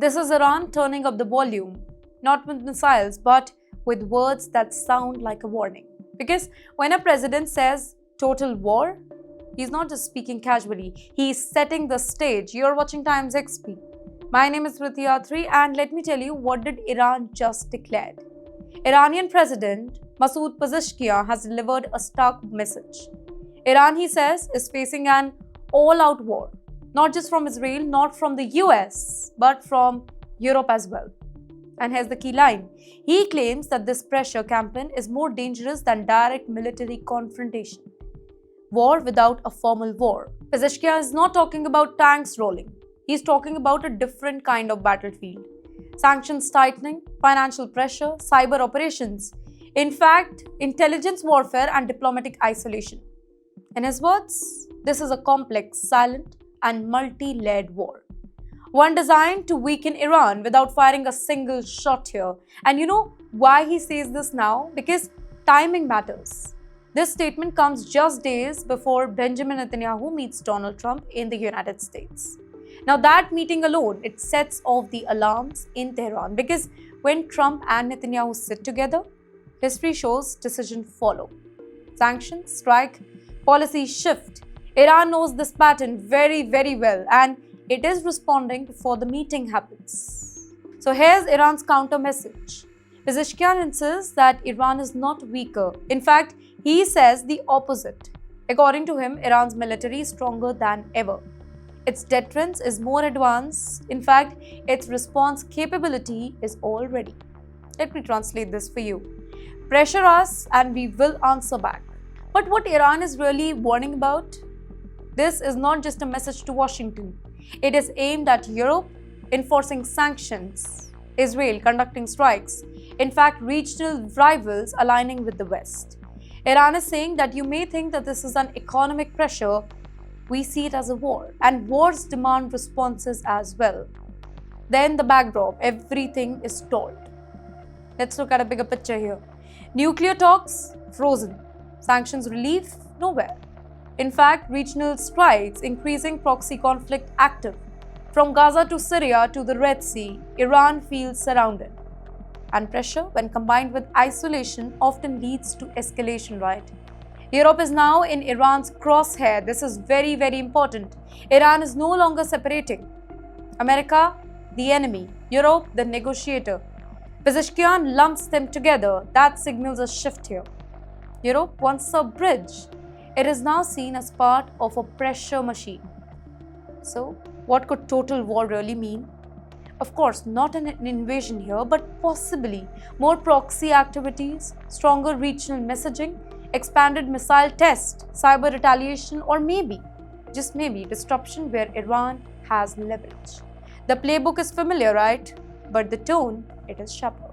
This is Iran turning up the volume, not with missiles, but with words that sound like a warning. Because when a president says total war, he's not just speaking casually, he's setting the stage. You're watching TimesXP. My name is Prithya and let me tell you what did Iran just declared. Iranian President Masoud Pezeshkian has delivered a stark message. Iran, he says, is facing an all-out war, not just from Israel, not from the US, but from Europe as well. And here's the key line. He claims that this pressure campaign is more dangerous than direct military confrontation. War without a formal war. Pezeshkian is not talking about tanks rolling. He's talking about a different kind of battlefield. Sanctions tightening, financial pressure, cyber operations. In fact, intelligence warfare and diplomatic isolation. In his words, this is a complex, silent, and multi-layered war. One designed to weaken Iran without firing a single shot here. And you know why he says this now? Because timing matters. This statement comes just days before Benjamin Netanyahu meets Donald Trump in the United States. Now that meeting alone, it sets off the alarms in Tehran because when Trump and Netanyahu sit together, history shows decisions follow. Sanctions, strike, policy shift. Iran knows this pattern very, very well and it is responding before the meeting happens. So here's Iran's counter message. Pezeshkian insists that Iran is not weaker. In fact, he says the opposite. According to him, Iran's military is stronger than ever. Its deterrence is more advanced. In fact, its response capability is all ready. Let me translate this for you. Pressure us and we will answer back. But what Iran is really warning about? This is not just a message to Washington. It is aimed at Europe, enforcing sanctions, Israel conducting strikes, in fact, regional rivals aligning with the West. Iran is saying that you may think that this is an economic pressure. We see it as a war, and wars demand responses as well. Then the backdrop, everything is stalled. Let's look at a bigger picture here. Nuclear talks, frozen. Sanctions relief, nowhere. In fact, regional strikes, increasing proxy conflict active. From Gaza to Syria to the Red Sea, Iran feels surrounded. And pressure, when combined with isolation, often leads to escalation, right? Europe is now in Iran's crosshair. This is very, very important. Iran is no longer separating. America, the enemy. Europe, the negotiator. Pezeshkian lumps them together. That signals a shift here. Europe, once a bridge, it is now seen as part of a pressure machine. So, what could total war really mean? Of course, not an invasion here, but possibly more proxy activities, stronger regional messaging, expanded missile tests, cyber retaliation, or maybe, just maybe, disruption where Iran has leverage. The playbook is familiar, right? But the tone, it is sharper.